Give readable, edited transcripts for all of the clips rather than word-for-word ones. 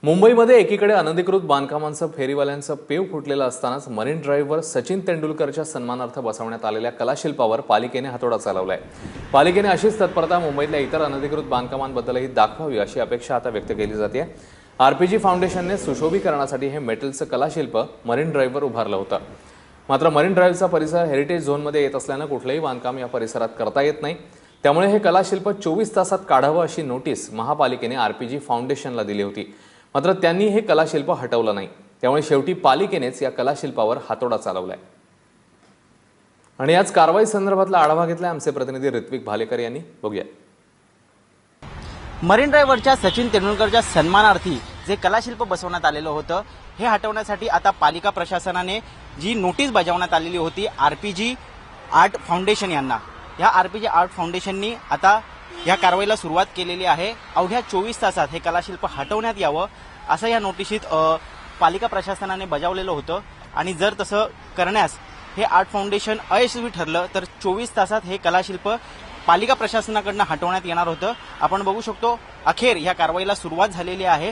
मुंबईमध्ये एकीकडे अनधिकृत बांधकामांचं फेरीवाल्यांचं पेव फुटलेलं असतानाच मरीन ड्राईव्हवर सचिन तेंडुलकरच्या सन्मानार्थ बसवण्यात आलेल्या कलाशिल्पावर पालिकेने हातोडा चालवलाय। पालिकेने अशीच तत्परता मुंबईतल्या इतर अनधिकृत बांधकामांबद्दलही दाखवावी अशी अपेक्षा आता व्यक्त केली जाते। आरपीजी फाउंडेशनने सुशोभीकरणासाठी हे मेटलचं कलाशिल्प मरीन ड्राईव्हवर उभारलं होतं। मात्र मरीन ड्राईव्हचा परिसर हेरिटेज झोनमध्ये येत असल्यानं कुठलंही बांधकाम या परिसरात करता येत नाही। त्यामुळे हे कलाशिल्प 24 तासात काढावं अशी नोटीस महापालिकेने आरपीजी फाउंडेशनला दिली होती। मात्र त्यांनी हे कलाशिल्प हटवलं नाही। त्यामुळे शेवटी पालिकेनेच या कलाशिल्पावर हातोडा चालवलाय। आणि याच कारवाई संदर्भातला आढावा घेतलाय आमचे प्रतिनिधी ऋत्विक भालेकर यांनी। बघूया। मरीन ड्राईव्हवरच्या सचिन तेंडुलकरच्या सन्मानार्थी जे कलाशिल्प बसवण्यात आलेलं होतं हे हटवण्यासाठी आता पालिका प्रशासनाने जी नोटीस बजावण्यात आलेली होती आरपीजी आर्ट फाउंडेशन यांना, या आरपीजी आर्ट फाउंडेशननी आता या कारवाईला सुरुवात केलेली आहे। अवघ्या 24 तासात हे कलाशिल्प हटवण्यात यावं असं या नोटिशीत पालिका प्रशासनाने बजावलेलं होतं। आणि जर तसं करण्यास हे आर्ट फाउंडेशन अयशस्वी ठरलं तर 24 तासात हे कलाशिल्प पालिका प्रशासनाकडून हटवण्यात येणार होतं। आपण बघू शकतो अखेर या कारवाईला सुरुवात झालेली आहे।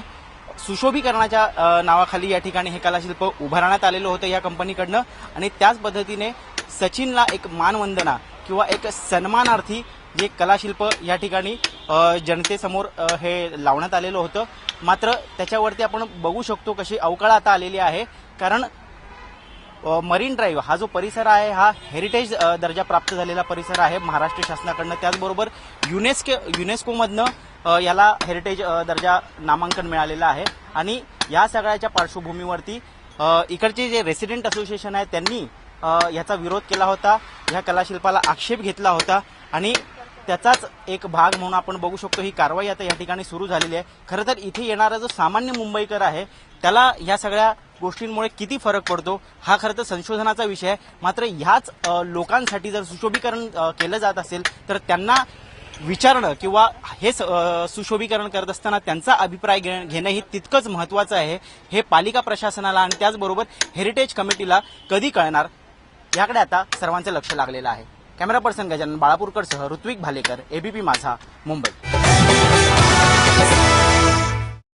सुशोभीकरणाच्या नावाखाली या ठिकाणी हे कलाशिल्प उभारण्यात आलेलं होतं या कंपनीकडनं आणि त्याच पद्धतीने सचिनला एक मानवंदना किंवा एक सन्मानार्थी जे कलाशिल्प या ठिकाणी जनतेसमोर हे लावण्यात आलेलं होतं। मात्र त्याच्यावरती आपण बघू शकतो कशी अवकाळ आता आलेली आहे, कारण मरीन ड्राईव्ह हा जो परिसर आहे हा हेरिटेज दर्जा प्राप्त झालेला परिसर आहे महाराष्ट्र शासनाकडनं। त्याचबरोबर युनेस्कोमधनं याला हेरिटेज दर्जा नामांकन मिळालेलं आहे। आणि या सगळ्याच्या पार्श्वभूमीवरती इकडचे जे रेसिडेंट असोसिएशन आहे त्यांनी याचा विरोध केला होता, या कलाशिल्पाला आक्षेप घेतला होता आणि त्याचाच एक भाग म्हणून आपण बघू शकतो ही कारवाई आता या ठिकाणी सुरू झालेली आहे। खरं तर इथे येणारा जो सामान्य मुंबईकर आहे त्याला या सगळ्या गोष्टींमुळे किती फरक पडतो हा खरं तर संशोधनाचा विषय आहे। मात्र ह्याच लोकांसाठी जर सुशोभीकरण केलं जात असेल तर त्यांना विचारणं किंवा हे सुशोभीकरण करत असताना त्यांचा अभिप्राय घेणं ही तितकंच महत्त्वाचं आहे। हे पालिका प्रशासनाला आणि त्याचबरोबर हेरिटेज कमिटीला कधी कळणार याकडे आता सर्वांचं लक्ष लागलेलं आहे। कॅमेरा पर्सन गजानन बाळापूरकरसह ऋत्विक भालेकर, एबीपी माझा, मुंबई।